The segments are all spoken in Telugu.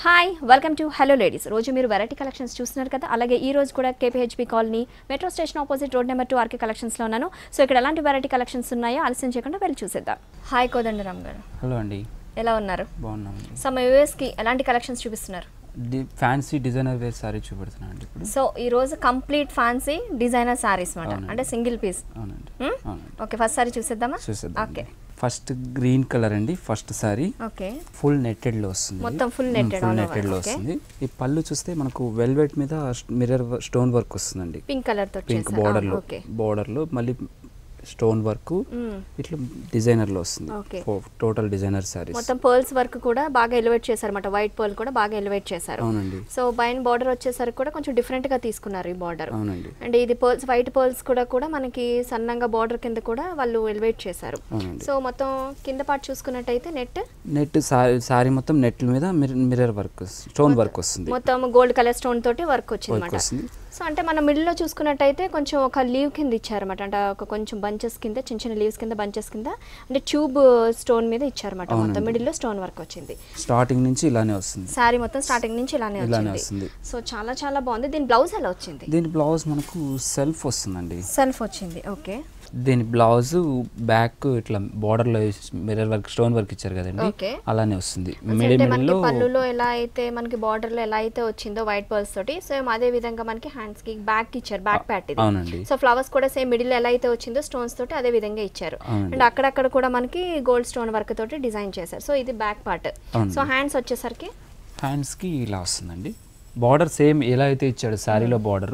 Hi welcome to hello ladies. రోజు మీరు వెరైటీ కలెక్షన్స్ చూస్తున్నారు కదా, అలాగే ఈ రోజు కూడా KPHP colony metro station opposite road number 2 RK కలెక్షన్స్లో ఉన్నాను. సో ఇక్కడ ఎలాంటి వెరైటీ కలెక్షన్స్ ఉన్నాయో ఆలస్యం చేయకుండా వెళ్ళి చూసేద్దాం. హాయ్ కోదండరామ్ గారు. హలో అండి, ఎలా ఉన్నారు? బాగున్నామండి. సో మా వ్యూవర్స్కి ఎలాంటి కలెక్షన్స్ చూపిస్తున్నారు? ఫ్యాన్సీ డిజైనర్ వేర్ సారీ చూపెడుతున్నాను అండి ఇప్పుడు. సో ఈ రోజు కంప్లీట్ ఫ్యాన్సీ డిజైనర్ సారీస్ మాట, అంటే సింగిల్ పీస్. అవునండి, అవునండి. ఓకే, ఫస్ట్ సారీ చూసేద్దామా? చూసేద్దాం. ఓకే, ఫస్ట్ గ్రీన్ కలర్ అండి. First sorry okay, full netted లో వస్తుంది. మొత్తం ఫుల్ నెట్టెడ్ లో వస్తుంది. ఈ పళ్ళు చూస్తే మనకు వెల్వెట్ మీద మిర్రర్ స్టోన్ వర్క్ వస్తుందండి. పింక్ కలర్ తో పింక్ బోర్డర్ లో మళ్ళీ స్టోన్ వర్క్ ఇట్లా డిజైనర్ లో వస్తుంది. Total designer saris. మొత్తం పర్ల్స్ వర్క్ కూడా బాగా ఎలివేట్ చేశారు అన్నమాట. వైట్ పర్ల్ కూడా బాగా ఎలివేట్ చేశారు. అవునండి. సో పైన బార్డర్ వచ్చేసరికి కూడా కొంచెం డిఫరెంట్ గా తీసుకున్నారు ఈ బార్డర్. అవునండి. అండ్ ఇది పర్ల్స్, వైట్ పర్ల్స్ కూడా మనకి సన్నంగా బార్డర్ కింద కూడా వాళ్ళు ఎలివేట్ చేశారు. సో మొత్తం కింద పార్ట్ చూసుకున్నట్టయితే నెట్ సారీ మొత్తం నెట్ మీద మిర్రర్ వర్క్, స్టోన్ వర్క్ వస్తుంది. మొత్తం గోల్డ్ కలర్ స్టోన్ తోటి వర్క్ వచ్చింది అన్నమాట. సో అంటే మనం మిడిల్ లో చూసుకున్నట్టయితే కొంచెం ఒక లీవ్ కింద ఇచ్చారన్నమాట. అంటే ఒక కొంచెం బంచెస్ కింద, చిన్న చిన్న లీవ్స్ కింద, బంచెస్ కింద, అంటే ట్యూబ్ స్టోన్ మీద ఇచ్చారన్నమాట. మొత్తం మిడిల్ లో స్టోన్ వర్క్ వచ్చింది. స్టార్టింగ్ నుంచి ఇలానే వస్తుంది. సారీ మొత్తం స్టార్టింగ్ నుంచి ఇలానే వచ్చింది. సో చాలా చాలా బాగుంది. దీని బ్లౌజ్ ఎలా వచ్చింది? దీని బ్లౌజ్ మనకు సెల్ఫ్ వస్తుందండి. సెల్ఫ్ వచ్చింది. ఓకే. దీని బ్లౌజ్ బ్యాక్ ఇట్లా బార్డర్ లో మిర్రర్ వర్క్, స్టోన్ వర్క్ ఇచ్చారు కదండి, అలానే వస్తుంది. మనకి పళ్ళులో ఎలా అయితే మనకి బార్డర్ లో ఎలా అయితే వచ్చిందో వైట్ పర్ల్స్ తోటి, సేమ్ అదే విధంగా మనకి హ్యాండ్స్ కి బ్యాక్ ఇచ్చారు. బ్యాక్ ప్యాట్ ఇది. అవునండి. సో ఫ్లవర్స్ కూడా సేమ్ మిడిల్ ఎలా అయితే వచ్చిందో స్టోన్స్ తోటి అదే విధంగా ఇచ్చారు. అండ్ అక్కడక్కడ కూడా మనకి గోల్డ్ స్టోన్ వర్క్ తోటి డిజైన్ చేశారు. సో ఇది బ్యాక్ పార్ట్. సో హ్యాండ్స్ వచ్చేసరికి హ్యాండ్స్ కి ఇలా వస్తుందండి. బార్డర్ సేమ్ ఎలా అయితే ఇచ్చాడు సారీలో బార్డర్,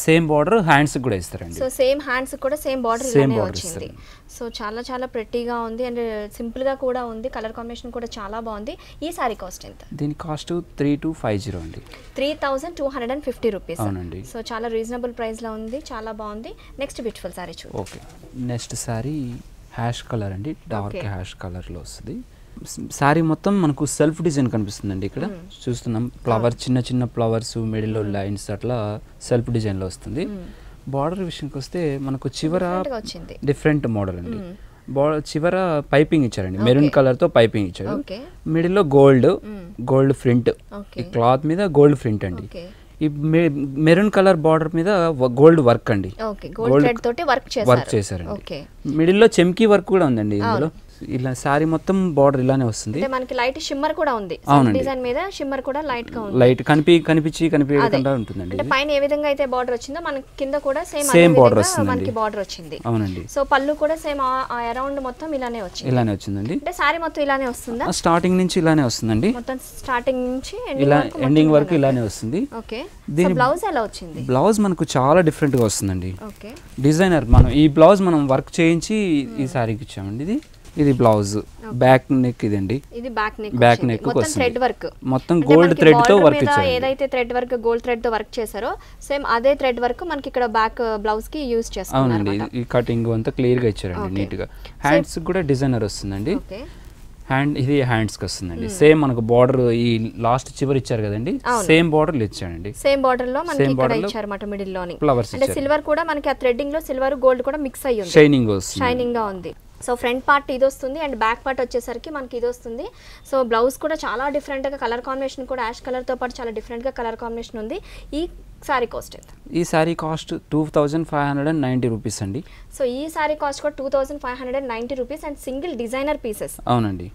సేమ్ బార్డర్ హ్యాండ్స్ కూడా ఇస్తారండి. సో సేమ్ హ్యాండ్స్ కూడా సేమ్ బార్డర్ ఇలానే వచ్చింది. సో చాలా చాలా ప్రెట్టీగా ఉంది అండ్ సింపుల్ గా కూడా ఉంది. కలర్ కాంబినేషన్ కూడా చాలా బాగుంది. ఈ సారీ కాస్ట్ ఎంత? దీని కాస్ట్ 3250 అండి. 3250 రూపీస్. అవునండి. సో చాలా రీజనబుల్ ప్రైస్ లో ఉంది, చాలా బాగుంది. నెక్స్ట్ బ్యూటిఫుల్ సారీ చూద్దాం. Okay, next sorry ash colour అండి. డార్క్ హ్యాష్ కలర్ లో వస్తుంది. సారీ మొత్తం మనకు సెల్ఫ్ డిజైన్ కనిపిస్తుందండి. ఇక్కడ చూస్తున్నాం ఫ్లవర్, చిన్న చిన్న ఫ్లవర్స్, మిడిల్ లో లైన్స్, అట్లా సెల్ఫ్ డిజైన్ లో వస్తుంది. బార్డర్ విషయానికి వస్తే మనకు చివర డిఫరెంట్ మోడల్ అండి. చివర పైపింగ్ ఇచ్చారండి, మెరూన్ కలర్ తో పైపింగ్ ఇచ్చారు. మిడిల్ లో గోల్డ్ ప్రింట్, ఈ క్లాత్ మీద గోల్డ్ ప్రింట్ అండి. ఈ మెరూన్ కలర్ బార్డర్ మీద గోల్డ్ వర్క్ అండి. వర్క్ చేశారండి. మిడిల్ లో చెమ్కీ వర్క్ కూడా ఉందండి ఇందులో. ఇలా సారీ మొత్తం బార్డర్ ఇలానే వస్తుంది. మనకి లైట్ షిమ్మర్ కూడా ఉంది. డిజైన్ మీద షిమ్మర్ కూడా లైట్ గా ఉంది. లైట్ కనిపించకుండా ఉంటుందండి. అంటే పైన ఏ విధంగా అయితే బార్డర్ వచ్చిందో మనకి కింద కూడా సేమ్ బార్డర్ వస్తుంది. మనకి బార్డర్ వచ్చింది. అవునండి. సో పళ్ళు కూడా సేమ్ అరౌండ్ మొత్తం ఇలానే వచ్చిందండి. అంటే సారీ మొత్తం ఇలానే వస్తుందా? స్టార్టింగ్ నుంచి ఇలానే వస్తుందండి. మొత్తం స్టార్టింగ్ నుంచి ఎండింగ్ వరకు ఇలానే వస్తుంది. ఓకే. దీని బ్లౌజ్ ఎలా వచ్చింది? బ్లౌజ్ మనకు చాలా డిఫరెంట్ గా వస్తుందండి. ఓకే. డిజైనర్ మనం ఈ బ్లౌజ్ మనం వర్క్ చేయించి ఈ సారీకి ఇచ్చామండి. ఇది బ్లౌజ్ బ్యాక్ నెక్, ఇదండి ఇది బ్యాక్ నెక్ మొత్తం థ్రెడ్ వర్క్, మొత్తం గోల్డ్ థ్రెడ్ తో వర్క్ ఇచ్చారు. ఏదైతే థ్రెడ్ వర్క్ గోల్డ్ థ్రెడ్ తో వర్క్ చేశారో సేమ్ అదే థ్రెడ్ వర్క్ మనకి ఇక్కడ బ్యాక్ బ్లౌజ్ కి యూస్ చేస్తారు. అవునండి. ఈ కటింగ్ అంతా క్లియర్ గా ఇచ్చారండి, నీట్ గా. హ్యాండ్స్ కూడా డిజైనర్ వస్తుందండి. ఇది హ్యాండ్స్ కి వస్తుందండి. సేమ్ మనకు బార్డర్ ఈ లాస్ట్ చివరి ఇచ్చారు కదండి, సేమ్ బార్డర్ ఇచ్చారండి. సేమ్ బార్డర్ లో మనకి ఇక్కడ ఇచ్చారు మాట. మిడిల్ లోని ఫ్లవర్స్, అంటే సిల్వర్ కూడా మనకి ఆ థ్రెడ్డింగ్ లో సిల్వర్ గోల్డ్ కూడా మిక్స్ అయ్యి ఉంది. షైనింగ్ గా ఉంది. సో ఫ్రంట్ పార్ట్ ఇది వస్తుంది అండ్ బ్యాక్ పార్ట్ వచ్చేసరికి మనకి ఇది వస్తుంది. సో బ్లౌజ్ కూడా చాలా డిఫరెంట్ గా, కలర్ కాంబినేషన్ కూడా యాష్ కలర్ తో పాటు చాలా డిఫరెంట్ గా కలర్ కాంబినేషన్ ఉంది. ఈ సారీ కాస్ట్ ఎంత? ఈ సారీ కాస్ట్ 2590 రూపీస్ అండి. సో ఈ సారీ కాస్ట్ కూడా 2590 rupees and single designer pieces. అవునండి,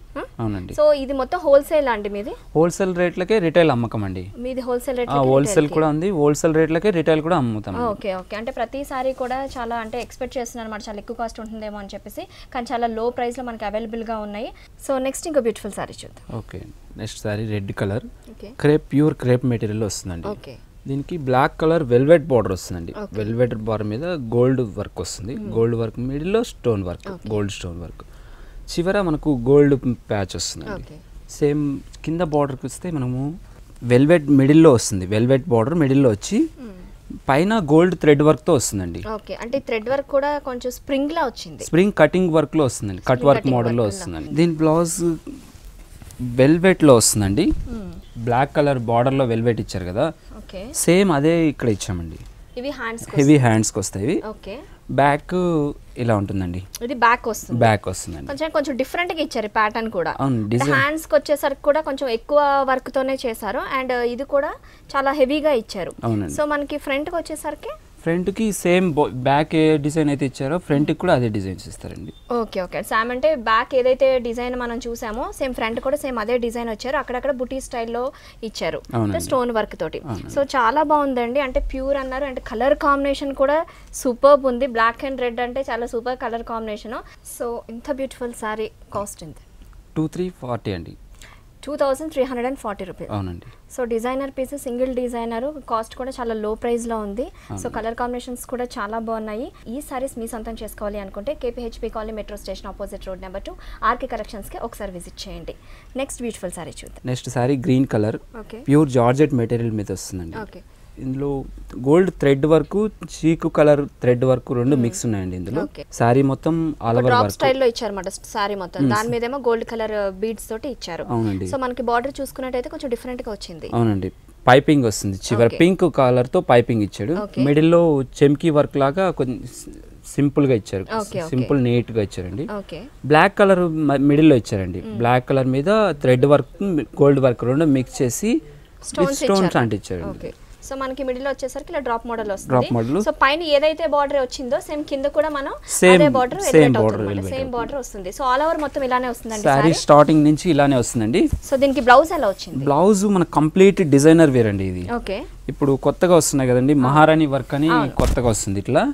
అవునండి. సో ఇది మొత్తం హోల్సేల్ అండి మీది? హోల్సేల్ రేట్లకే రిటైల్ అమ్మకం అండి. మీది హోల్సేల్ రేట్? హోల్సేల్ కూడా ఉంది, హోల్సేల్ రేట్లకే రిటైల్ కూడా అమ్ముతాం. Okay, okay. అంటే ప్రతి సారీ కూడా చాలా అంటే ఎక్స్పెక్ట్ చేస్తున్నారు అన్నమాట, చాలా ఎక్కువ కాస్ట్ ఉంటుందేమో అని చెప్పేసి, కానీ చాలా లో ప్రైస్ లో మనకి అవైలబుల్ గా ఉన్నాయి. సో నెక్స్ట్ ఇంకో బ్యూటిఫుల్ సారీ చూద్దాం. Okay, next sorry red colour, pure crepe material వస్తుందండి. ఓకే. దీనికి బ్లాక్ కలర్ వెల్వెట్ బార్డర్ వస్తుందండి. వెల్వెట్ బార్డర్ మీద గోల్డ్ వర్క్ వస్తుంది. గోల్డ్ వర్క్ మిడిల్ లో stone work, gold stone work, చివర మనకు గోల్డ్ ప్యాచ్ వస్తుందండి. సేమ్ కింద బార్డర్కి వస్తే మనము వెల్వెట్ మిడిల్ లో వస్తుంది. వెల్వెట్ బార్డర్ మిడిల్ లో వచ్చి పైన గోల్డ్ థ్రెడ్ వర్క్ తో వస్తుందండి. ఓకే. అంటే థ్రెడ్ వర్క్ కూడా కొంచెం స్ప్రింగ్ లా వచ్చింది. స్ప్రింగ్ కటింగ్ వర్క్ లో వస్తుందండి, కట్ వర్క్ మోడల్ లో వస్తుందండి. దీని బ్లౌజ్ వెల్వెట్ లో వస్తుందండి. బ్లాక్ కలర్ బార్డర్ లో వెల్వెట్ ఇచ్చారు కదా, సేమ్ అదే ఇక్కడ ఇచ్చామండి. ఇవి హ్యాండ్స్ హెవీ హ్యాండ్స్ కి వస్తాయి. ఓకే బ్యాక్ ఇలా ఉంటుందండి. ఇది బ్యాక్ వస్తుందండి. కొంచెం డిఫరెంట్ గా ఇచ్చారు ప్యాటర్న్ కూడా. హ్యాండ్స్ కి వచ్చేసరికి కూడా కొంచెం ఎక్కువ వర్క్ తోనే చేశారు అండ్ ఇది కూడా చాలా హెవీగా ఇచ్చారు. సో మనకి ఫ్రంట్ కి వచ్చేసరికి ఫ్రంట్ కి సేమ్ బ్యాక్ ఏ డిజైన్ అయితే ఇచ్చారో ఫ్రంట్ కి కూడా అదే డిజైన్స్ ఇస్తారండి. ఓకే సేమ్ అంటే బ్యాక్ ఏదైతే డిజైన్ మనం చూసామో సేమ్ ఫ్రంట్ కూడా సేమ్ అదే డిజైన్ వచ్చారు. అక్కడక్కడ బుటీ స్టైల్లో ఇచ్చారు స్టోన్ వర్క్ తోటి. సో చాలా బాగుందండి. అంటే ప్యూర్ అన్నారు అండ్ కలర్ కాంబినేషన్ కూడా సూపర్బ్ ఉంది. బ్లాక్ అండ్ రెడ్ అంటే చాలా సూపర్ కలర్ కాంబినేషన్. సో ఇంత బ్యూటిఫుల్ సారీ కాస్ట్ ఎంత? 2340 అండి. 2340 రూపీస్. అవునండి. So designer piece, single designer, cost కూడా చాలా లో ప్రైస్ లో ఉంది. సో కలర్ కాంబినేషన్స్ కూడా చాలా బాగున్నాయి. ఈ సారీస్ మీ సొంతం చేసుకోవాలి అనుకుంటే KPHB colony metro station opposite road number 2 RK collections కి ఒకసారి విజిట్ చేయండి. నెక్స్ట్ బ్యూటిఫుల్ సారీ చూద్దాం. Next sari green colour pure georgette material మీద వస్తుందండి. ఓకే. ఇందులో గోల్డ్ థ్రెడ్ వర్క్, చీకు కలర్ థ్రెడ్ వర్క్ రెండు మిక్స్ ఉన్నాయండి. ఇందులో సారీ మొత్తం ఆల్ ఓవర్ వర్క్ స్టైల్లో ఇచ్చారన్నమాట. సారీ మొత్తం దాని మీదేమో గోల్డ్ కలర్ బీడ్స్ తోటి ఇచ్చారు. అవునండి. సో మనకి బార్డర్ చూసుకున్నట్టయితే కొంచెం డిఫరెంట్ గా వచ్చింది. అవునండి. పైపింగ్ వస్తుంది, చివరి పింక్ కలర్ తో పైపింగ్ ఇచ్చాడు. మిడిల్ లో చెమ్కీ వర్క్ లాగా కొంచెం సింపుల్ గా ఇచ్చారు. సింపుల్ నీట్ గా ఇచ్చారండి. బ్లాక్ కలర్ మిడిల్ లో ఇచ్చారండి. బ్లాక్ కలర్ మీద థ్రెడ్ వర్క్, గోల్డ్ వర్క్ రెండు మిక్స్ చేసి స్టోన్స్ అంటించారు. సో మనకి మిడిల్ లో వచ్చేసరికి ఇలా డ్రాప్ మోడల్ వస్తుంది. సో పైన ఏదైతే బార్డర్ వచ్చిందో సేమ్ కింద కూడా మనం అదే బార్డర్ సేమ్ బార్డర్ వస్తుంది. సో ఆల్ ఓవర్ మొత్తం ఇలానే వస్తుందండి. సారీ స్టార్టింగ్ నుంచి ఇలానే వస్తుందండి. సో దీనికి బ్లౌజ్ ఎలా వచ్చింది? బ్లౌజ్ మన కంప్లీట్ డిజైనర్ వేర్ అండి ఇది. ఓకే. ఇప్పుడు కొత్తగా వస్తున్నాయి కదండి, మహారాణి వర్క్ అని కొత్తగా వస్తుంది ఇట్లా.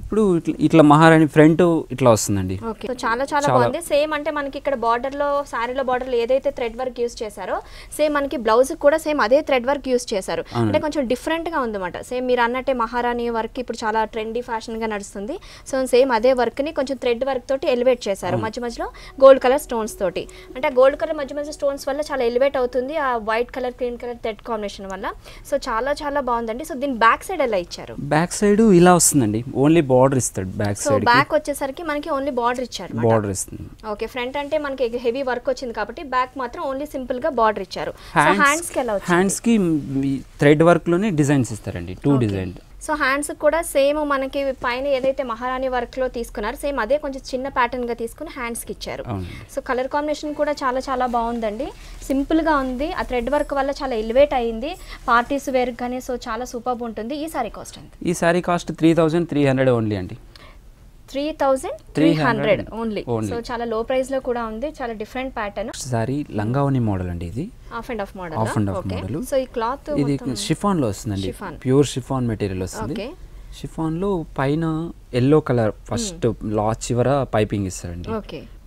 ఇప్పుడు ఇట్లా మహారాణి ఫ్రంట్ ఇట్లా వస్తుందండి. సో చాలా బాగుంది. సేమ్ అంటే మనకి ఇక్కడ బార్డర్ లో సారీలో బార్డర్ లో ఏదైతే థ్రెడ్ వర్క్ యూస్ చేశారో సేమ్ మనకి బ్లౌజ్ కూడా సేమ్ అదే థ్రెడ్ వర్క్ యూస్ చేశారు. అంటే కొంచెం డిఫరెంట్ గా ఉందన్నమాట. సేమ్ మీరు అన్నట్టే మహారాణి వర్క్ ఇప్పుడు చాలా ట్రెండీ ఫ్యాషన్ గా నడుస్తుంది. సో సేమ్ అదే వర్క్ ని కొంచెం థ్రెడ్ వర్క్ తోటి ఎలివేట్ చేశారు. మధ్యలో గోల్డ్ కలర్ స్టోన్స్ తోటి. అంటే గోల్డ్ కలర్ మధ్య స్టోన్స్ వల్ల చాలా ఎలివేట్ అవుతుంది ఆ white colour cream colour thread combination వల్ల. సో చాలా బాగుందండి. సో దీని బ్యాక్ సైడ్ ఎలా ఇచ్చారు? బ్యాక్ సైడ్ ఇలా వస్తుందండి. ఓన్లీ బార్డర్ ఇస్తాడు బ్యాక్ సైడ్. సో బ్యాక్ వచ్చేసరికి మనకి ఓన్లీ బార్డర్ ఇచ్చారు. బార్డర్ ఇస్తుంది. ఓకే. ఫ్రంట్ అంటే మనకి హెవీ వర్క్ వచ్చింది కాబట్టి బ్యాక్ మాత్రం ఓన్లీ సింపుల్ గా బార్డర్ ఇచ్చారు. సో హ్యాండ్స్ కి ఎలా వచ్చింది? హ్యాండ్స్ కి థ్రెడ్ వర్క్ లోనే డిజైన్స్ ఇస్తారండి. 2 డిజైన్. సో హ్యాండ్స్ కూడా సేమ్ మనకి పైన ఏదైతే మహారాణి వర్క్ లో తీసుకున్నారు సేమ్ అదే కొంచెం చిన్న ప్యాటర్న్ గా తీసుకుని హ్యాండ్స్ కి ఇచ్చారు. సో కలర్ కాంబినేషన్ కూడా చాలా బాగుందండి. సింపుల్ గా ఉంది. ఆ థ్రెడ్ వర్క్ వల్ల చాలా ఎలివేట్ అయ్యింది పార్టీస్ వేర్ గానీ. సో చాలా సూపర్ ఉంటుంది. ఈ సారీ కాస్ట్ ఎంత? ఈ సారీ కాస్ట్ 3300 ఓన్లీ అండి. 3300 ఓన్లీ. సో చాలా లో ప్రైస్ లో కూడా ఉంది. చాలా డిఫరెంట్ ప్యాటర్న్. సారీ లంగావని మోడల్ అండి. ఇది half and half model. Model. So ఈ క్లాత్ ఇది షిఫాన్ లో వస్తుందండి. ప్యూర్ షిఫాన్ మెటీరియల్ వస్తుంది. షిఫాన్ లో పైన ఎల్లో కలర్ ఫస్ట్ చివర పైపింగ్ ఇస్తారండి.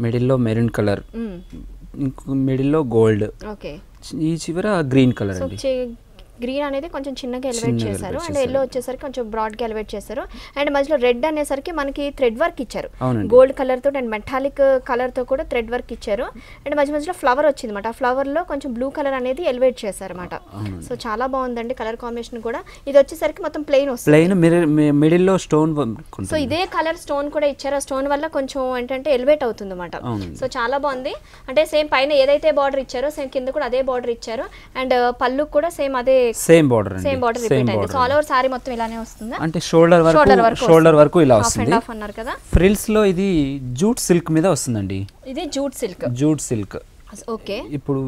మిడిల్ లో మెరూన్ కలర్, మిడిల్ లో గోల్డ్, ఈ చివర గ్రీన్ కలర్ అండి. గ్రీన్ అనేది కొంచెం చిన్నగా ఎలివేట్ చేశారు అండ్ ఎల్లో వచ్చేసరికి కొంచెం బ్రాడ్ గా ఎలివేట్ చేశారు అండ్ మధ్యలో రెడ్ అనేసరికి మనకి థ్రెడ్ వర్క్ ఇచ్చారు. గోల్డ్ కలర్ తో అండ్ మెటాలిక్ కలర్ తో కూడా థ్రెడ్ వర్క్ ఇచ్చారు అండ్ మధ్యలో ఫ్లవర్ వచ్చింది అన్నమాట. ఆ ఫ్లవర్ లో కొంచెం బ్లూ కలర్ అనేది ఎలివేట్ చేశారు అన్నమాట. సో చాలా బాగుందండి కలర్ కాంబినేషన్ కూడా. ఇది వచ్చేసరికి మొత్తం ప్లెయిన్ వస్తుంది. మిడిల్ లో స్టోన్. సో ఇదే కలర్ స్టోన్ కూడా ఇచ్చారు. ఆ స్టోన్ వల్ల కొంచెం ఏంటంటే ఎలివేట్ అవుతుంది అన్నమాట. సో చాలా బాగుంది. అంటే సేమ్ పైన ఏదైతే బార్డర్ ఇచ్చారో సేమ్ కింద కూడా అదే బార్డర్ ఇచ్చారు అండ్ పళ్ళు కూడా సేమ్ అదే సేమ్ బార్డర్ రిపీట్ అయింది. సో ఆల్ ఓవర్ సారీ మొత్తం ఇలానే వస్తుంది. అంటే షోల్డర్ వరకు ఇలా వస్తుంది. అన్నారు కదా. ఫ్రిల్స్ లో ఇది జూట్ సిల్క్ మీద వస్తుందండి. ఇది జూట్ సిల్క్. ఓకే. ఇప్పుడు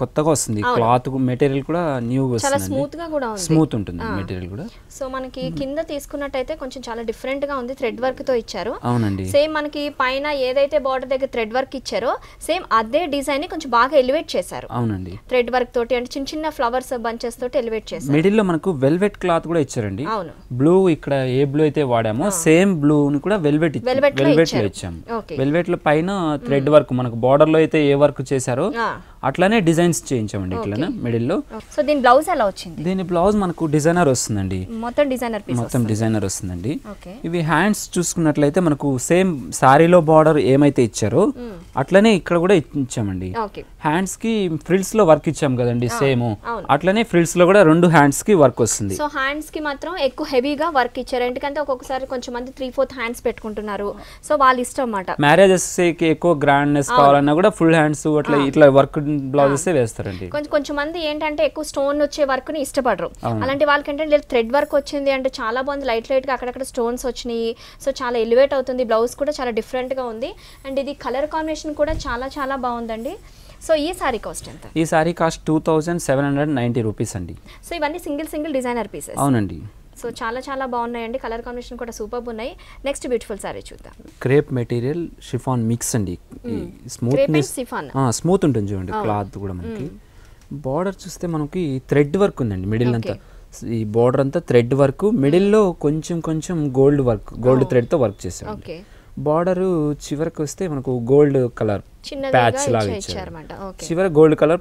కొత్తగా వస్తుంది క్లాత్ మెటీరియల్ కూడా న్యూ చాలా స్మూత్ గా కూడా ఉంది. స్మూత్ ఉంటుంది మెటీరియల్ కూడా. సో మనకి కింద తీసుకున్నట్టయితే కొంచెం చాలా డిఫరెంట్ గా ఉంది. థ్రెడ్ వర్క్ తో ఇచ్చారు. అవునండి. సేమ్ మనకి పైన ఏదైతే బార్డర్ దగ్గర థ్రెడ్ వర్క్ ఇచ్చారో సేమ్ అదే డిజైన్ ని కొంచెం బాగా ఎలివేట్ చేశారు. అవునండి. థ్రెడ్ వర్క్ తోటి అంటే చిన్న ఫ్లవర్స్ బంచెస్ తోటి ఎలివేట్ చేశారు. మిడిల్ లో మనకు వెల్వెట్ క్లాత్ కూడా ఇచ్చారండి. అవును. బ్లూ ఇక్కడ ఏ బ్లూ అయితే వాడామో సేమ్ బ్లూ ని కూడా వెల్వెట్ లో ఇచ్చాము. వెల్వెట్ లో పైన థ్రెడ్ వర్క్ మనకు బార్డర్ లో అయితే ఏ వర్క్ చేశారో అట్లానే డిజైన్స్ చేయించామండి ఇట్లా మిడిల్ లో. సో దీని బ్లౌజ్ ఎలా వచ్చింది? దీని బ్లౌజ్ మనకు డిజైనర్ వస్తుందండి. మొత్తం డిజైనర్ వస్తుందండి. ఇవి హ్యాండ్స్ చూసుకున్నట్లయితే మనకు సేమ్ సారీలో బార్డర్ ఏమైతే ఇచ్చారో అట్లనే ఇక్కడ కూడా ఇచ్చామండి. హ్యాండ్స్ కి ఫ్రిల్స్ లో వర్క్ ఇచ్చాం కదండి సేమ్ అట్లనే ఫ్రిల్స్ లో కూడా 2 హ్యాండ్స్ కి వర్క్ వస్తుంది. సో హ్యాండ్స్ కి మాత్రం ఎక్కువ హెవీగా వర్క్ ఇచ్చారు. ఎందుకంటే ఒక్కొక్కసారి కొంచెం మంది 3/4 హ్యాండ్స్ పెట్టుకుంటున్నారు. సో వాళ్ళ ఇష్టం అన్నమాట. మ్యారేజెస్ కి ఎక్కువ గ్రాండ్నెస్ కావాలన్నా కూడా ఫుల్ హ్యాండ్స్ అట్లా ఇట్లా వర్క్ బ్లౌజెస్ వేస్తారండి. కొంచెం మంది ఏంటంటే ఎక్కువ స్టోన్ వచ్చే వర్క్ ని ఇష్టపడరు. అలాంటి వాళ్ళకి ఏంటంటే థ్రెడ్ వర్క్ వచ్చింది అంటే చాలా బాగుంది, లైట్ లైట్ గా అక్కడక్కడ స్టోన్స్ వచ్చినాయి. సో చాలా ఎలివేట్ అవుతుంది, బ్లౌజ్ కూడా చాలా డిఫరెంట్ గా ఉంది. అండ్ ఇది కలర్ కాంబినేషన్ కూడా చాలా చాలా బాగుందండి. సో ఈ సారీ కాస్ట్ ఎంత? ఈ సారీ కాస్ట్ 2790 రూపీస్ అండి. సో ఇవన్నీ సింగిల్ డిజైనర్ పీసెస్. అవునండి. సో చాలా చాలా బాగున్నాయండి, కలర్ కాంబినేషన్ కూడా సూపర్బ్ ఉన్నాయి. నెక్స్ట్ బ్యూటిఫుల్ సారీ చూద్దాం. క్రేప్ మెటీరియల్ షిఫాన్ మిక్స్ అండి. స్మూత్ ఉంటుంది చూడండి క్లాత్ కూడా. మనకి బార్డర్ చూస్తే మనకి థ్రెడ్ వర్క్ ఉందండి మిడిల్ అంతా. ఈ బార్డర్ అంతా థ్రెడ్ వర్క్, మిడిల్లో కొంచెం గోల్డ్ థ్రెడ్ తో వర్క్ చేసాం. బార్డర్ చివరికి వస్తే మనకు గోల్డ్ కలర్ ప్యాచ్ లాగా ఇచ్చారు. చివర గోల్డ్ కలర్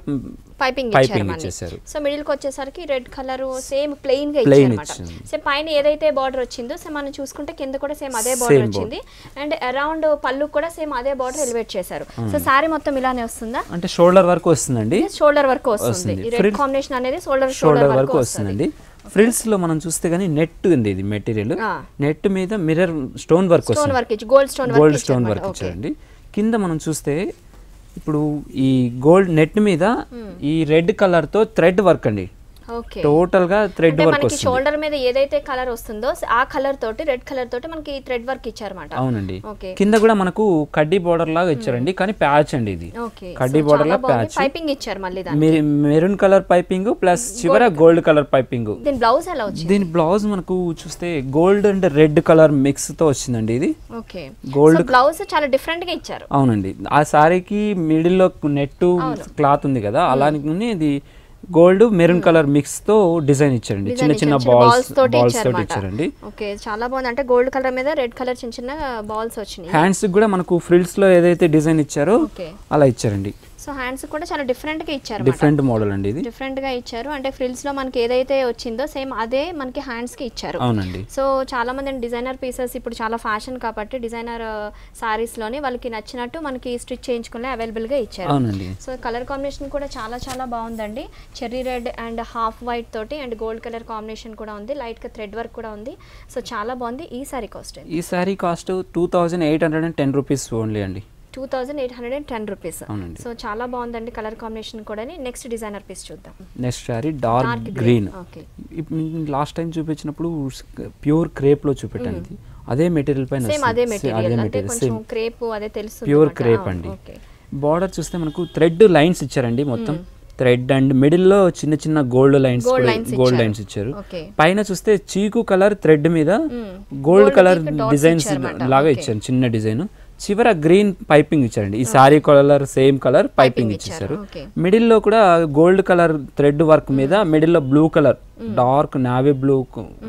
పైపింగ్ ఇచ్చేసారు. సో మిడిల్ కి వచ్చేసరికి రెడ్ కలర్ సేమ్ ప్లెయిన్ గా ఇచ్చారు. సో పైన ఏదైతే బార్డర్ వచ్చిందో సో మనం చూసుకుంటే కింద కూడా సేమ్ అదే బార్డర్ వచ్చింది. అండ్ అరౌండ్ పళ్ళు కూడా సేమ్ అదే బార్డర్ ఎలివేట్ చేశారు. సో సారీ మొత్తం ఇలానే వస్తుందా? అంటే షోల్డర్ వరకు వస్తుందండి. షోల్డర్ వరకు వస్తుంది. ఈ రెడ్ కాంబినేషన్ అనేది షోల్డర్ వరకు వస్తుందండి. ఫ్రిల్స్ లో మనం చూస్తే గానీ నెట్ ఉంది, ఇది మెటీరియల్. నెట్ మీద మిర్రర్ స్టోన్ వర్క్ వస్తుంది, గోల్డ్ స్టోన్ వర్క్ ఇచ్చారండి. కింద మనం చూస్తే ఇప్పుడు ఈ గోల్డ్ నెట్ మీద ఈ రెడ్ కలర్ తో థ్రెడ్ వర్క్ అండి. టోటల్ గా థ్రెడ్ వర్క్ వస్తుంది. షోల్డర్ మీద ఏదైతే కలర్ వస్తుందో ఆ కలర్ తోటి రెడ్ కలర్ తోటి మనకి థ్రెడ్ వర్క్ ఇచ్చారన్నమాట. అవునండి. కింద కూడా మనకు కడ్డీ బోర్డర్ లాగా ఇచ్చారండి, కానీ ప్యాచ్ అండి ఇది. కడ్డీ బోర్డర్ లా ప్యాచ్, పైపింగ్ ఇచ్చారు మళ్ళీ మెరూన్ కలర్ పైపింగ్ ప్లస్ చివర గోల్డ్ కలర్ పైపింగ్. దీని బ్లౌజ్ ఎలా వచ్చింది? దీని బ్లౌజ్ మనకు చూస్తే gold and red colour mix తో వచ్చిందండి ఇది. గోల్డ్ బ్లౌజ్ చాలా డిఫరెంట్ గా ఇచ్చారు. అవునండి. ఆ సారీకి మిడిల్ లో నెట్ క్లాత్ ఉంది కదా, అలానే ఇది గోల్డ్ మెరూన్ కలర్ మిక్స్ తో డిజైన్ ఇచ్చారండి. చిన్న బాల్స్ తోటి ఇచ్చారండి. ఓకే, చాలా బాగుంది. అంటే గోల్డ్ కలర్ మీద రెడ్ కలర్ చిన్న బాల్స్ వచ్చినాయి. హ్యాండ్స్ కూడా మనకు ఫ్రిల్స్ లో ఏదైతే డిజైన్ ఇచ్చారో అలా ఇచ్చారండి. సో హ్యాండ్స్ కూడా చాలా డిఫరెంట్ గా ఇచ్చారు. డిఫరెంట్ మోడల్ అండి ఇది. డిఫరెంట్ గా ఇచ్చారు. అంటే ఫ్రిల్స్ లో మనకి ఏదైతే వచ్చిందో సేమ్ అదే మనకి హ్యాండ్స్ కి ఇచ్చారు. అవునండి. సో చాలా మంది డిజైనర్ పీసెస్ ఇప్పుడు చాలా ఫ్యాషన్ కాబట్టి డిజైనర్ సారీస్ లోనే వాళ్ళకి నచ్చినట్టు మనకి స్టిచ్ చేయించుకునే అవైలబుల్ గా ఇచ్చారు. అవునండి. సో కలర్ కాంబినేషన్ కూడా చాలా చాలా బాగుందండి. Cherry red and half white తోటి అండ్ గోల్డ్ కలర్ కాంబినేషన్ కూడా ఉంది, లైట్ గా థ్రెడ్ వర్క్ కూడా ఉంది. సో చాలా బాగుంది. ఈ సారీ కాస్ట్? ఈ సారీ కాస్ట్ 2810 రూపీస్ ఓన్లీ అండి. 2810 రూపీస్. సో చాలా బాగుందండి కలర్ కాంబినేషన్ కూడా. నెక్స్ట్ డిజైనర్ పీస్ చూద్దాం. Next sorry dark green. Last time చూపించినప్పుడు ప్యూర్ క్రేప్ లో చూపెట్టాను, అదే మెటీరియల్ పైన ప్యూర్ క్రేప్ అండి. బార్డర్ చూస్తే మనకు థ్రెడ్ లైన్స్ ఇచ్చారండి, మొత్తం థ్రెడ్ అండ్ మిడిల్ లో చిన్న గోల్డ్ లైన్స్ ఇచ్చారు. పైన చూస్తే చీకు కలర్ థ్రెడ్ మీద గోల్డ్ కలర్ డిజైన్స్ లాగా ఇచ్చారు, చిన్న డిజైన్. చివర గ్రీన్ పైపింగ్ ఇచ్చారండి. ఈ sorry colour same colour piping ఇచ్చేసారు. మిడిల్ లో కూడా గోల్డ్ కలర్ థ్రెడ్ వర్క్ మీద మిడిల్ లో blue colour dark navy blue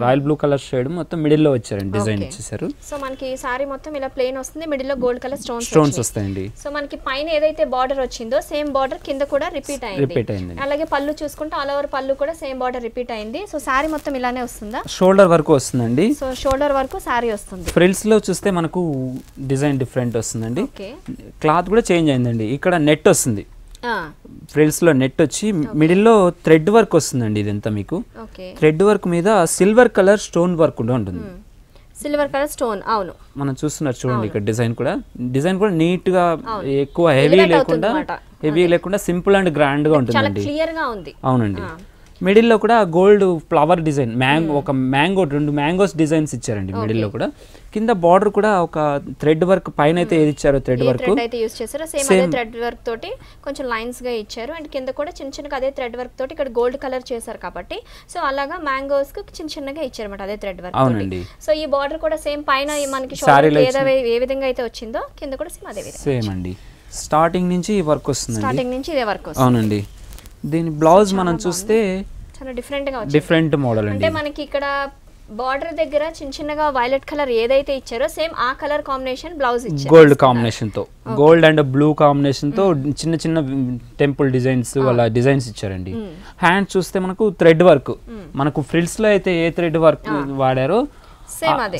royal blue colour shade మొత్తం మిడిల్ లో వచ్చారండి, డిజైన్ ఇచ్చేసారు. సో మనకి సారీ మొత్తం ఇలా ప్లెయిన్ వస్తుంది, మిడిల్ లో గోల్డ్ కలర్ స్టోన్స్ వస్తాయండి. సో మనకి పైన ఏదైతే బార్డర్ వచ్చిందో సేమ్ బార్డర్ కింద కూడా రిపీట్ అయింది. అలాగే పళ్ళు చూసుకుంటే ఆల్ ఓవర్ పళ్ళు కూడా సేమ్ బార్డర్ రిపీట్ అయింది. సో సారీ మొత్తం ఇలానే వస్తుందా? షోల్డర్ వరకు వస్తుందండి. సో షోల్డర్ వరకు సారీ వస్తుంది. ఫ్రిల్స్ లో చూస్తే మనకు డిజైన్ డిఫరెంట్ వస్తుందండి. క్లాత్ కూడా చేంజ్ అయిందండి. ఇక్కడ నెట్ వస్తుంది, ఫ్రిల్స్ లో నెట్ వచ్చి మిడిల్ లో థ్రెడ్ వర్క్ వస్తుందండి. ఇదంతా మీకు థ్రెడ్ వర్క్ మీద సిల్వర్ కలర్ స్టోన్ వర్క్ కూడా ఉంటుంది. సిల్వర్ కలర్ స్టోన్, అవును మనం చూస్తున్నారు చూడండి. ఇక్కడ డిజైన్ కూడా నీట్ గా ఎక్కువ హెవీ లేకుండా సింపుల్ అండ్ గ్రాండ్ గా ఉంటుందండి. అవునండి. మిడిల్ లో కూడా గోల్డ్ ఫ్లవర్ డిజైన్, ఒక మ్యాంగో, 2 మ్యాంగోస్ డిజైన్స్ ఇచ్చారండి మిడిల్ లో కూడా. కింద బార్డర్ కూడా ఒక థ్రెడ్ వర్క్ పైన అయితే ఏది ఇచ్చారో థ్రెడ్ వర్క్ అయితే యూస్ చేశారో సేమ్ అదే థ్రెడ్ వర్క్ తోటి కొంచెం లైన్స్ గా ఇచ్చారు. అండ్ కింద కూడా చిన్నగా అదే థ్రెడ్ వర్క్ తోటి ఇక్కడ గోల్డ్ కలర్ చేశారు కాబట్టి సో అలాగా మ్యాంగోస్ కు చిన్నగా ఇచ్చారన్నమాట అదే థ్రెడ్ వర్క్. అవునండి. సో ఈ బార్డర్ కూడా సేమ్ పైన మనకి షోల్డర్ ఏ విధంగా అయితే వచ్చిందో కింద కూడా సేమ్ అదే విధంగా సేమ్ అండి. స్టార్టింగ్ నుంచి ఈ వర్క్ వస్తుంది. స్టార్టింగ్ నుంచి ఇదే వర్క్ వస్తుంది. అవునండి. దీని బ్లౌజ్ మనం చూస్తే చాలా డిఫరెంట్ గా డిఫరెంట్ మోడల్ అండి. అంటే మనకి ఇక్కడ బార్డర్ దగ్గర చిన్నగా వైలెట్ కలర్ ఏదైతే ఇచ్చారో సేమ్ ఆ కలర్ కాంబినేషన్ బ్లౌజ్ ఇచ్చారు. గోల్డ్ కాంబినేషన్ తో, గోల్డ్ అండ్ బ్లూ కాంబినేషన్ తో చిన్న టెంపుల్ డిజైన్స్ అలా డిజైన్స్ ఇచ్చారండి. హ్యాండ్ చూస్తే మనకు థ్రెడ్ వర్క్, మనకు ఫ్రిల్స్ లో అయితే ఏ థ్రెడ్ వర్క్ వాడారో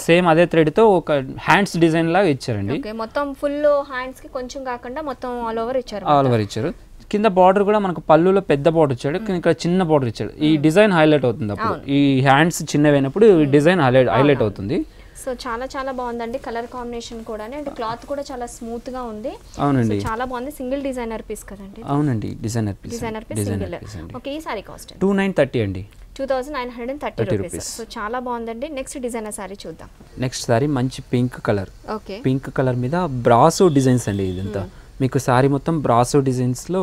సేమ్ అదే థ్రెడ్ తో ఒక హ్యాండ్స్ డిజైన్ లాగా ఇచ్చారండి. మొత్తం ఫుల్ హ్యాండ్స్ కి కొంచెం కాకుండా మొత్తం ఆల్ ఓవర్ ఇచ్చారు. కింద బార్డర్ కూడా మనకు పళ్ళులో పెద్ద బార్డర్ ఇచ్చాడు, ఇక్కడ చిన్న బార్డర్ ఇచ్చాడు. ఈ డిజైన్ హైలైట్ అవుతుంది. అప్పుడు ఈ హ్యాండ్స్ చిన్నవైనప్పుడు డిజైన్ హైలైట్ అవుతుంది. సో చాలా చాలా బాగుందండి కలర్ కాంబినేషన్ కూడా, అండ్ క్లాత్ కూడా చాలా స్మూత్ గా ఉంది. అవునండి, చాలా బాగుంది. సింగిల్ డిజైనర్ పీస్ కదండి? అవునండి, డిజైనర్ పీస్ సింగిల్. ఓకే, ఈ సారీ కాస్ట్ 2930 అండి. 2930 రూపీస్. సో చాలా బాగుందండి. నెక్స్ట్ డిజైనర్ సారీ చూద్దాం. నెక్స్ట్ సారీ మంచి pink colour. Okay, pink colour మీద బ్రాసో డిజైన్స్ అండి. ఇదంతా మీకు సారీ మొత్తం బ్రాసో డిజైన్స్ లో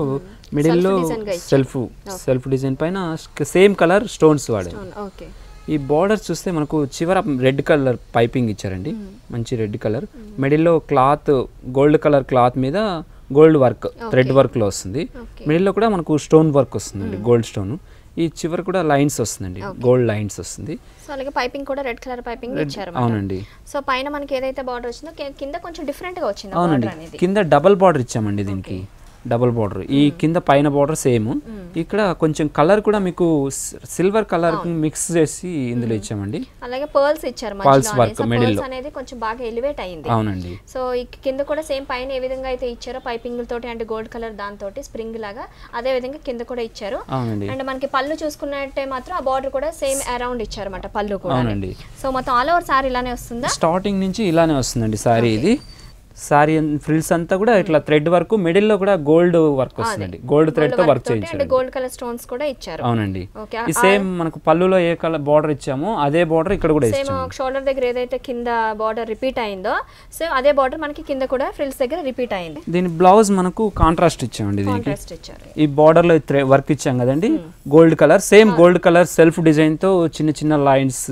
మిడిల్ లో సెల్ఫ్ డిజైన్ పైన సేమ్ కలర్ స్టోన్స్ వాడారు. ఓకే, ఈ బార్డర్ చూస్తే మనకు చివర రెడ్ కలర్ పైపింగ్ ఇచ్చారండి, మంచి రెడ్ కలర్. మిడిల్లో క్లాత్ గోల్డ్ కలర్ క్లాత్ మీద గోల్డ్ వర్క్ థ్రెడ్ వర్క్ లో వస్తుంది. మిడిల్లో కూడా మనకు స్టోన్ వర్క్ వస్తుందండి, గోల్డ్ స్టోన్. ఈ చివర కూడా లైన్స్ వస్తుందండి, గోల్డ్ లైన్స్ వస్తుంది. సో అలాగే పైపింగ్ కూడా రెడ్ కలర్ పైపింగ్ ఇచ్చారు. అవునండి. సో పైన మనకి ఏదైతే బార్డర్ వచ్చిందో కింద కొంచెం డిఫరెంట్ గా వచ్చింది. అవునండి, కింద డబల్ బార్డర్ ఇచ్చామండి దీనికి, డబుల్ బార్డర్. ఈ కింద పైన బార్డర్ సేమ్, ఇక్కడ కొంచెం కలర్ కూడా మీకు సిల్వర్ కలర్ మిక్స్ చేసి ఇందులో ఇచ్చామండి. అలాగే పర్ల్స్ ఇచ్చారు, పర్ల్స్ వర్క్ మిడిల్ లో అనేది కొంచెం బాగా ఎలివేట్ అయింది. అవునండి. సో ఈ కింద కూడా సేమ్ పైన ఏ విధంగా అయితే ఇచ్చారో పైపింగ్ తోటి అంటే గోల్డ్ కలర్ దాంతోటి స్ప్రింగ్ లాగా అదే విధంగా కింద కూడా ఇచ్చారు. అవునండి. అండ్ మనకి పళ్ళు చూసుకున్నట్టే మాత్రం ఆ బార్డర్ కూడా సేమ్ అరౌండ్ ఇచ్చారు అన్నమాట పళ్ళు కూడా. అవునండి. సో మొత్తం ఆల్ ఓవర్ సారీ ఇలానే వస్తుందా? స్టార్టింగ్ నుంచి ఇలానే వస్తుందండి సారీ. ఇది సారీ ఫ్రిల్స్ అంతా కూడా ఇట్లా థ్రెడ్ వర్క్, మిడిల్ లో కూడా గోల్డ్ వర్క్ వస్తుందండి, గోల్డ్ థ్రెడ్ తో వర్క్ చేయించారు. గోల్డ్ కలర్ స్టోన్స్ కూడా ఇచ్చారు. అవునండి. ఈ సేమ్ మనకు పళ్ళులో ఏ కలర్ బార్డర్ ఇచ్చామో అదే బార్డర్ ఇక్కడ కూడా ఇచ్చాము. సేమ్ షోల్డర్ దగ్గర ఏదైతే కింద బార్డర్ రిపీట్ అయిందో సేమ్ అదే బార్డర్ మనకి కింద కూడా ఫ్రిల్స్ దగ్గర రిపీట్ అయింది. దీని బ్లౌజ్ మనకు కాంట్రాస్ట్ ఇచ్చామండి. దీనికి ఇచ్చారు. ఈ బార్డర్ లో వర్క్ ఇచ్చాం కదండి, gold colour, same gold colour self design తో చిన్న చిన్న లైన్స్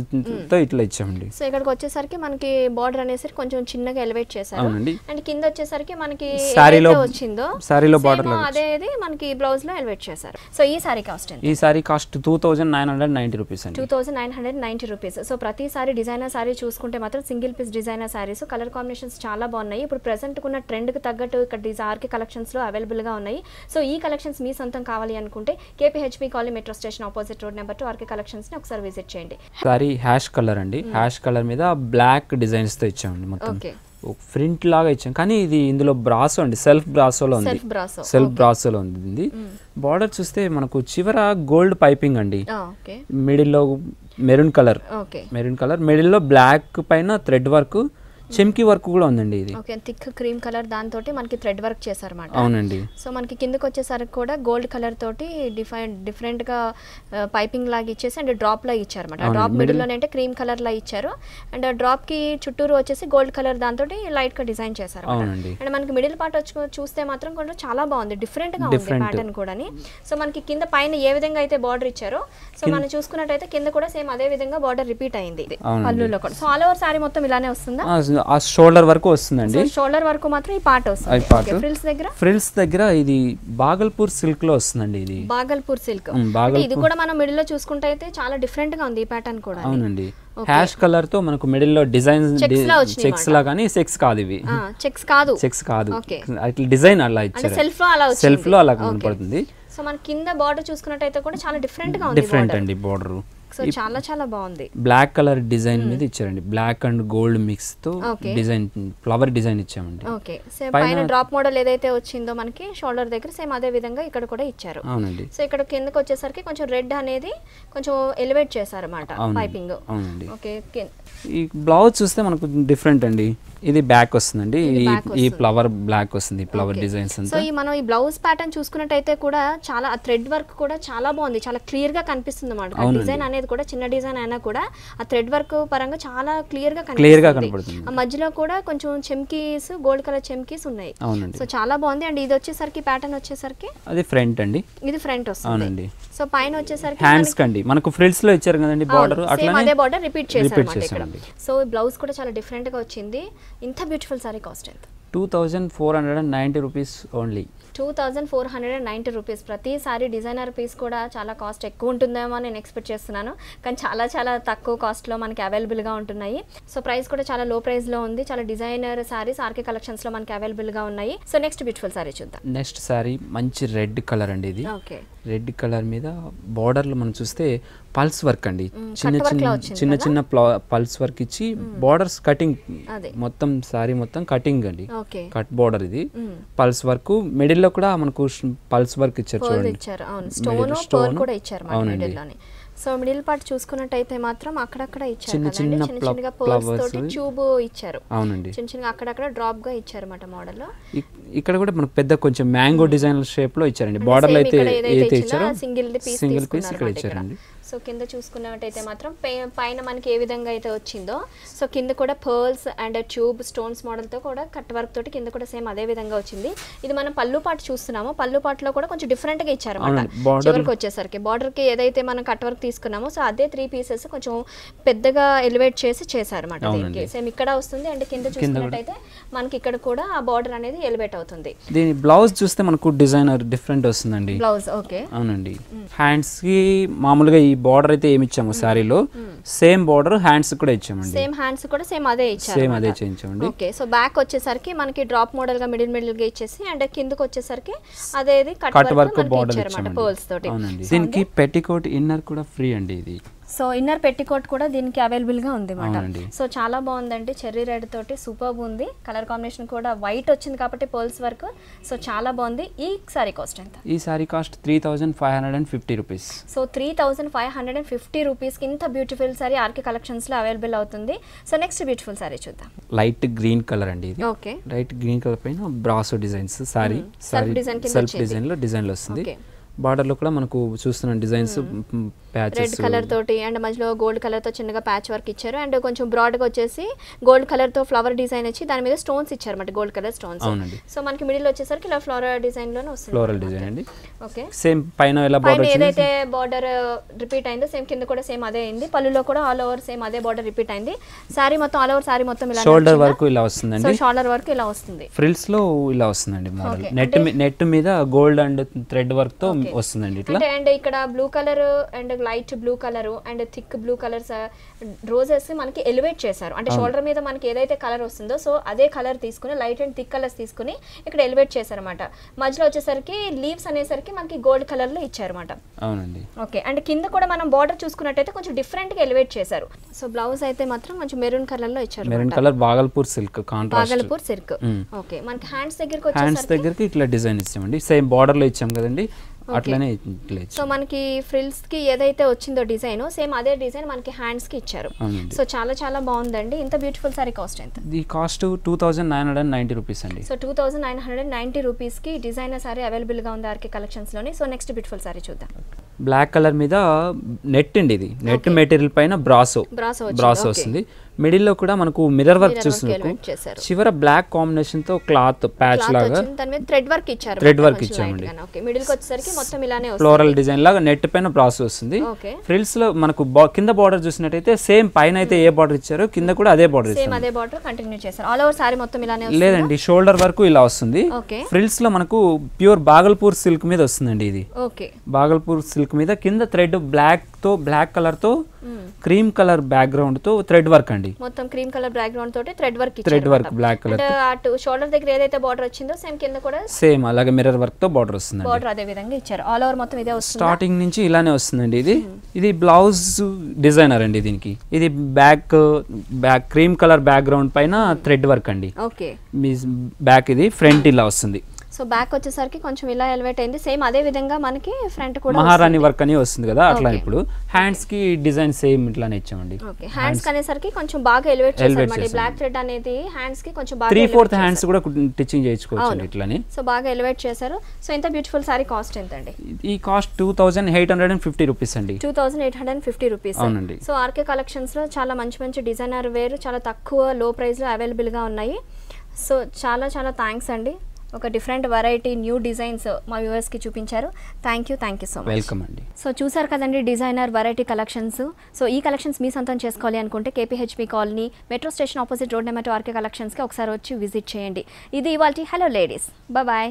తో ఇట్లా ఇచ్చామండి. సో ఇక్కడికి వచ్చేసరికి మనకి బార్డర్ అనేసరికి కొంచెం చిన్నగా ఎలివేట్ చేశారు. అవునండి. అండ్ కింద వచ్చేసరికి మనకి సారీలో వచ్చిందో సారీలో బార్డర్ అదేది మనకి బ్లౌజ్ లో ఎలివేట్ చేశారు. సో ఈ సారీ కాస్ట్ ఎంత? ఈ సారీ కాస్ట్ 2990 రూపీస్ అండి. 2990 రూపీస్. సో ప్రతి సారీ డిజైనర్ సారీ చూసుకుంటే మాత్రం single piece designer saris colour combinations చాలా బాగున్నాయి. ఇప్పుడు ప్రెసెంట్ ఉన్న ట్రెండ్ కి తగ్గట్టు ఇక్కడ ఆర్కే కలెక్షన్స్ లో అవైలబుల్ గా ఉన్నాయి. సో ఈ కలెక్షన్స్ మీ సొంతం కావాలి అనుకుంటే KPHB colony metro station opposite road number 2 RK collections ని ఒకసారి విజిట్ చేయండి. సారీ హ్యాష్ కలర్ అండి, హ్యాష్ కలర్ మీద బ్లాక్ డిజైన్స్ తో ఇచ్చామండి. మొత్తం ప్రింట్ లాగా ఇచ్చాం, కానీ ఇది ఇందులో బ్రాసో అండి, సెల్ఫ్ బ్రాసోలో ఉంది. సెల్ఫ్ బ్రాసోలో ఉంది. బార్డర్ చూస్తే మనకు చివర గోల్డ్ పైపింగ్ అండి, మిడిల్ లో మెరూన్ కలర్, మిడిల్ లో బ్లాక్ పైన థ్రెడ్ వర్క్, చెమ్కి వర్క్ కూడా ఉందండి. ఇది ఓకే, థిక్ క్రీమ్ కలర్ దాంతోటి మనకి థ్రెడ్ వర్క్ చేశారన్నమాట. అవునండి. సో మనకి కిందకి వచ్చేసరికి కూడా గోల్డ్ కలర్ తోటి డిఫరెంట్ గా పైపింగ్ లాగా ఇచ్చేసి అండ్ డ్రాప్ లా ఇచ్చారన్నమాట. డ్రాప్ మిడిల్ లోనే అంటే క్రీమ్ కలర్ లా ఇచ్చారు అండ్ డ్రాప్ కి చుట్టూరు వచ్చేసి గోల్డ్ కలర్ దాంతోటి లైట్ గా డిజైన్ చేశారు. అండ్ మనకి మిడిల్ పార్ట్ చూస్తే మాత్రం కొంచెం చాలా బాగుంది, డిఫరెంట్ గా ఉంది ప్యాటర్న్ కూడా. సో మనకి కింద పైన ఏ విధంగా అయితే బార్డర్ ఇచ్చారో సో మనం చూసుకున్నట్టయితే కింద కూడా సేమ్ అదే విధంగా బార్డర్ రిపీట్ అయింది పళ్ళులో కూడా. సో ఆల్ ఓవర్ సారీ మొత్తం ఇలానే వస్తుందా? ఆ షోల్డర్ వరకు వస్తుందండి. షోల్డర్ వరకు మాత్రం ఈ పార్ట్ వస్తుంది. ఫ్రిల్స్ దగ్గర ఇది బాగల్పూర్ సిల్క్ లో వస్తుందండి. ఇది బాగల్పూర్ సిల్క్. ఇది కూడా మనం మిడిల్ లో చూసుకుంటే అయితే చాలా డిఫరెంట్ గా ఉంది ఈ ప్యాటర్న్ కూడా. అవునండి. హ్యాష్ కలర్ తో మనకు మిడిల్ లో డిజైన్ చెక్స్ లా, కానీ చెక్స్ కాదు, ఇవి చెక్స్ కాదు, అట్లా డిజైన్ అలా ఇచ్చారు. సెల్ఫ్ లో అలా కనపడుతుంది. సో మన కింద బార్డర్ చూసుకున్నట్టయితే కూడా చాలా డిఫరెంట్ గా ఉంది. డిఫరెంట్ అండి బార్డర్. సో చాలా చాలా బాగుంది. బ్లాక్ కలర్ డిజైన్ మీద ఇచ్చారండి, బ్లాక్ అండ్ గోల్డ్ మిక్స్ తో డిజైన్, ఫ్లవర్ డిజైన్ ఇచ్చామండి. ఓకే, సేమ్ పైన డ్రాప్ మోడల్ ఏదైతే వచ్చిందో మనకి షోల్డర్ దగ్గర సేమ్ అదే విధంగా ఇక్కడ కూడా ఇచ్చారు. అవునండి. సో ఇక్కడ కిందకి వచ్చేసరికి కొంచెం రెడ్ అనేది కొంచెం ఎలివేట్ చేశారన్నమాట పైపింగ్. అవునండి. ఓకే, ఈ బ్లౌజ్ చూస్తే మనకు డిఫరెంట్ అండి. ఇది బ్యాక్ వస్తుందండి, ఈ ఫ్లవర్ బ్లాక్ వస్తుంది, ఫ్లవర్ డిజైన్స్ అంతా. సో ఈ మనం ఈ బ్లౌజ్ ప్యాటర్న్ చూసుకున్నట్టయితే కూడా చాలా థ్రెడ్ వర్క్ కూడా చాలా బాగుంది, చాలా క్లియర్ గా కనిపిస్తుంది అన్నమాట. డిజైన్ అనేది కూడా చిన్న డిజైన్ అయినా కూడా ఆ థ్రెడ్ వర్క్ పరంగా చాలా క్లియర్ గా కనిపిస్తుంది. ఆ మధ్యలో కూడా కొంచెం చెమ్కీస్, గోల్డ్ కలర్ చెమ్కీస్ ఉన్నాయి. సో చాలా బాగుంది. అండ్ ఇది వచ్చేసరికి ప్యాటర్న్ వచ్చేసరికి అది ఫ్రంట్ అండి, ఇది ఫ్రంట్ వస్తుంది. సో పైన వచ్చేసరికి హ్యాండ్స్ కండి మనకు ఫ్రిల్స్ లో ఇచ్చారు కదండి బార్డర్, అట్లా అదే బార్డర్ రిపీట్ చేశారు. సో బ్లౌజ్ కూడా చాలా డిఫరెంట్ గా వచ్చింది. ఇంత బ్యూటిఫుల్ సారీ కాస్ట్ ఎంత? 2490 రూపీస్ ఓన్లీ. 2490 రూపీస్. ప్రతి సారీ డిజైనర్ పీస్ కూడా చాలా కాస్ట్ ఎక్కువ ఉంటుందేమో నేను ఎక్స్పెక్ట్ చేస్తున్నాను, కానీ చాలా చాలా తక్కువ కాస్ట్లో మనకి అవైలబుల్గా ఉంటున్నాయి. సో ప్రైస్ కూడా చాలా లో ప్రైస్లో ఉంది. చాలా డిజైనర్ సారీస్ ఆర్కే కలెక్షన్స్లో మనకి అవైలబుల్గా ఉన్నాయి. సో నెక్స్ట్ బ్యూటిఫుల్ సారీ చూద్దాం. నెక్స్ట్ సారీ మంచి రెడ్ కలర్ అండి. ఇది రెడ్ కలర్ మీద బార్డర్లో మనం చూస్తే పల్స్ వర్క్ అండి, చిన్న చిన్న పల్స్ వర్క్ ఇచ్చి బార్డర్స్ కటింగ్, మొత్తం సారీ మొత్తం కటింగ్ అండి, కట్ బార్డర్. ఇది పల్స్ వర్క్, మిడిల్ లో కూడా మనకు పల్స్ వర్క్ ఇచ్చారు చూడండి. స్టోన్ కూడా ఇచ్చారు. అవునండి. సో మిడిల్ పార్ట్ చూసుకున్నట్టయితే మాత్రం అక్కడక్కడ ఇచ్చారు చిన్న చిన్నగా పర్ల్స్ తోటి ట్యూబ్ ఇచ్చారు. అవునండి, చిన్న చిన్నగా అక్కడక్కడ డ్రాప్ గా ఇచ్చారు అన్నమాట మోడల్ లో. ఇక్కడ కూడా మనకు పెద్ద కొంచెం మ్యాంగో డిజైన్ షేప్ లో ఇచ్చారండి. బార్డర్ లో అయితే ఇచ్చారో సింగిల్ పీస్ ఇక్కడ ఇచ్చారండి. సో కింద చూసుకున్నట్టయితే మాత్రం పైన మనకి ఏ విధంగా అయితే వచ్చిందో సో కింద కూడా పర్ల్స్ అండ్ ట్యూబ్ స్టోన్స్ మోడల్తో కూడా కట్ వర్క్ తోటి కింద కూడా సేమ్ అదే విధంగా వచ్చింది. ఇది మనం పళ్ళు పాటు చూస్తున్నాము. పళ్ళు పాటులో కూడా కొంచెం డిఫరెంట్గా ఇచ్చారు అన్నమాట. చివరికి వచ్చేసరికి బార్డర్కి ఏదైతే మనం కట్ వర్క్ తీసుకున్నామో సో అదే 3 పీసెస్ కొంచెం పెద్దగా ఎలివేట్ చేసి చేశారు అన్నమాట. దీనికి సేమ్ ఇక్కడ వస్తుంది అండ్ కింద చూసుకున్నట్టయితే మనకి ఇక్కడ కూడా ఆ బార్డర్ అనేది ఎలివేట్ అవుతుంది. దీని బ్లౌజ్ చూస్తే మనకు డిజైనర్ డిఫరెంట్ వస్తుందండి. బ్లౌజ్ ఓకే, అవునండి. హ్యాండ్స్ కి మామూలుగా ఈ బార్డర్ అయితే ఏమి ఇచ్చాము సారీలో సేమ్ బార్డర్ హ్యాండ్స్ కూడా ఇచ్చామండి. సేమ్ హ్యాండ్స్ కూడా సేమ్ అదే ఇచ్చారు. సేమ్ అదే చేయించామండి. ఓకే, సో బ్యాక్ వచ్చేసరికి మనకి డ్రాప్ మోడల్ గా మిడిల్ గా ఇచ్చేసి అండ్ కిందకి వచ్చేసరికి అదేది కట్ వర్క్ బార్డర్ ఇచ్చారు పర్ల్స్ తోటి. అవునండి. దీనికి పెట్టికోట్ ఇన్నర్ కూడా ఫ్రీ అండి. ఇది సో ఇన్నర్ పెట్టికోట్ కూడా దీనికి అవైలబుల్ గా ఉంది అన్నమాట. సో చాలా బాగుందండి. చెర్రీ రెడ్ తోటి సూపర్ ఉంది. కలర్ కాంబినేషన్ కూడా వైట్ వచ్చింది కాబట్టి పర్ల్స్ వర్క్ సో చాలా బాగుంది. ఈ సారీ కాస్ట్ ఎంత? ఈ sorry cost 3550 rupees. So 3550 rupees కి ఇంత బ్యూటిఫుల్ సారీ ఆర్కే కలెక్షన్స్ లో అవైలబుల్ అవుతుంది. సో నెక్స్ట్ బ్యూటిఫుల్ సారీ చూద్దాం. లైట్ గ్రీన్ కలర్ అండి ఇది. ఓకే, లైట్ గ్రీన్ కలర్ పైన brasso designs sorry self design లో డిజైన్ లో వస్తుంది. బార్డర్ లో కూడా మనకు చూస్తున్న డిజైన్స్ రెడ్ కలర్ తోటి అండ్ మధ్యలో గోల్డ్ కలర్ తో చిన్నగా ప్యాచ్ వర్క్ ఇచ్చారు అండ్ కొంచెం బ్రాడ్ గా వచ్చేసి గోల్డ్ కలర్ తో ఫ్లవర్ డిజైన్ వచ్చి దాని మీద స్టోన్స్ ఇచ్చారు అన్నమాట, గోల్డ్ కలర్ స్టోన్స్. సో మనకి మిడిల్ వచ్చేసరికి ఇలా ఫ్లోరల్ డిజైన్ లోనే వస్తుంది. ఫ్లోరల్ డిజైన్ అండి. ఓకే, సేమ్ పైన ఎలా బార్డర్ ఏదైతే బార్డర్ రిపీట్ అయిందో సేమ్ కింద కూడా సేమ్ అదే అయింది. పళ్ళులో కూడా ఆల్ ఓవర్ సేమ్ అదే బార్డర్ రిపీట్ అయింది. సారీ మొత్తం ఆల్ ఓవర్ సారీ మొత్తం ఇలా షోల్డర్ వర్క్ ఇలా వస్తుందండి. సో షోల్డర్ వర్క్ ఇలా వస్తుంది. ఫ్రిల్స్ లో ఇలా వస్తుందండి మోడల్. నెట్ మీద గోల్డ్ అండ్ థ్రెడ్ వర్క్ తో వస్తుందండి ఇట్లా. అండ్ ఇక్కడ blue colour and light blue colour and thick blue colours roses మనకి ఎలివేట్ చేశారు. అంటే షోల్డర్ మీద మనకి ఏదైతే కలర్ వస్తుందో సో అదే కలర్ తీసుకుని లైట్ అండ్ థిక్ కలర్స్ తీసుకుని ఇక్కడ ఎలివేట్ చేశారు అనమాట. మధ్యలో వచ్చేసరికి లీవ్స్ అనేసరికి మనకి గోల్డ్ కలర్ లో ఇచ్చారు అనమాట. అవునండి. ఓకే, అండ్ కింద కూడా మనం బార్డర్ చూసుకున్నట్టయితే కొంచెం డిఫరెంట్ గా ఎలివేట్ చేశారు. సో బ్లౌజ్ అయితే మాత్రం కొంచెం మెరూన్ కలర్ లో ఇచ్చారు. Maroon colour Bhagalpur silk contrast. Bhagalpur silk. Okay, మనకి హ్యాండ్స్ దగ్గరికి ఇట్లా డిజైన్ ఇచ్చామండి. సేమ్ బార్డర్ లో ఇచ్చాం కదండి అట్లనే. సో మనకి ఫ్రిల్స్ కి ఏదైతే వచ్చిందో డిజైన్ సేమ్ అదే డిజైన్ మనకి హ్యాండ్స్ కి ఇచ్చారు. సో చాలా చాలా బాగుందండి. ఇంత బ్యూటిఫుల్ సారీ కాస్ట్ ఎంత? ది కాస్ట్ 2990 రూపీస్ అండి. సో 2990 రూపీస్ కి డిజైనర్ సారీ అవైలబుల్ గా ఉంది ఆర్కే కలెక్షన్స్ లోని. సో నెక్స్ట్ బ్యూటిఫుల్ సారీ చూద్దాం. బ్లాక్ కలర్ మీద నెట్ అండి. ఇది నెట్ మెటీరియల్ పైన బ్రాసో వస్తుంది. మిడిల్ లో కూడా మనకు మిర్రర్ వర్క్ చూస్తున్నాము. చివర బ్లాక్ కాంబినేషన్ తో క్లాత్ ప్యాచ్ లాగా థ్రెడ్ వర్క్ ఇచ్చారు. మిడిల్ కి వచ్చేసరికి మొత్తం ఇలానే వస్తుంది. ఫ్లోరల్ డిజైన్ లాగా నెట్ పైన బ్రాసో వస్తుంది. ఫ్రిల్స్ లో మనకు కింద బార్డర్ చూసినట్టయితే సేమ్ పైన అయితే ఏ బార్డర్ ఇచ్చారో కింద కూడా అదే బార్డర్ సేమ్ అదే బార్డర్ కంటిన్యూ చేశారు. ఆల్ ఓవర్ సారీ మొత్తం ఇలానే వస్తుంది. లేదండి, షోల్డర్ వరకు ఇలా వస్తుంది. ఫ్రిల్స్ లో మనకు ప్యూర్ బాగల్పూర్ సిల్క్ మీద వస్తుందండి. ఇది బాగల్పూర్ సిల్క్ మీద కింద థ్రెడ్ బ్లాక్ కలర్ తో క్రీమ్ కలర్ బ్యాక్గ్రౌండ్ తో థ్రెడ్ వర్క్ అండి. మొత్తం క్రీమ్ కలర్ బ్యాక్గ్రౌండ్ తోటి థ్రెడ్ వర్క్ బ్లాక్ కలర్. అటు షోల్డర్ దగ్గర ఏదైతే బార్డర్ వచ్చిందో సేమ్ కింద కూడా సేమ్ అలాగే మిర్రర్ వర్క్ తో బార్డర్ వస్తుంది. బార్డర్ అదే విధంగా ఇచ్చారు. ఆల్ ఓవర్ మొత్తం ఇదే వస్తుంది. స్టార్టింగ్ నుంచి ఇలానే వస్తుందండి. ఇది బ్లౌజ్ డిజైనర్ అండి. దీనికి ఇది బ్యాక్ క్రీమ్ కలర్ బ్యాక్గ్రౌండ్ పైన థ్రెడ్ వర్క్ అండి. ఓకే, మీ బ్యాక్ ఇది ఫ్రంట్ ఇలా వస్తుంది. సో బ్యాక్ వచ్చేసరికి కొంచెం ఇలా ఎలివేట్ అయింది. సేమ్ అదే విధంగా మనకి ఫ్రంట్ కూడా మహారాణి వర్క్ అని వస్తుంది కదా అట్లా. ఇప్పుడు హ్యాండ్స్ కి డిజైన్ సేమ్ ఇట్లానే ఇచ్చామండి. ఓకే, హ్యాండ్స్ అనేసరికి కొంచెం బాగా ఎలివేట్ చేశారు. బ్లాక్ థ్రెడ్ అనేది హ్యాండ్స్ కి కొంచెం బాగా 3/4 హ్యాండ్స్ కూడా స్టిచ్చింగ్ చేయించుకోవచ్చు ఇట్లానే. సో బాగా ఎలివేట్ చేశారు. సో ఇంత బ్యూటిఫుల్ సారీ కాస్ట్ ఎంత అండి? ఈ కాస్ట్ 2850 రూపీస్ అండి. 2850 రూపీస్. అవునండి. సో ఆర్కే కలెక్షన్స్ లో చాలా మంచి డిజైనర్ వేర్ చాలా తక్కువ లో ప్రైస్ లో అవైలబుల్ గా ఉన్నాయి. సో చాలా చాలా థ్యాంక్స్ అండి. ఒక డిఫరెంట్ వెరైటీ న్యూ డిజైన్స్ మా వ్యూవర్స్కి చూపించారు. Thank you so much. Welcome అండి. సో చూసారు కదండి డిజైనర్ వెరైటీ కలెక్షన్స్. సో ఈ కలెక్షన్స్ మీ సొంతం చేసుకోవాలి అనుకుంటే KPHP colony metro station opposite road number 2 RK కలెక్షన్స్కి ఒకసారి వచ్చి విజిట్ చేయండి. ఇది ఇవాల్టి హలో లేడీస్. బాయ్.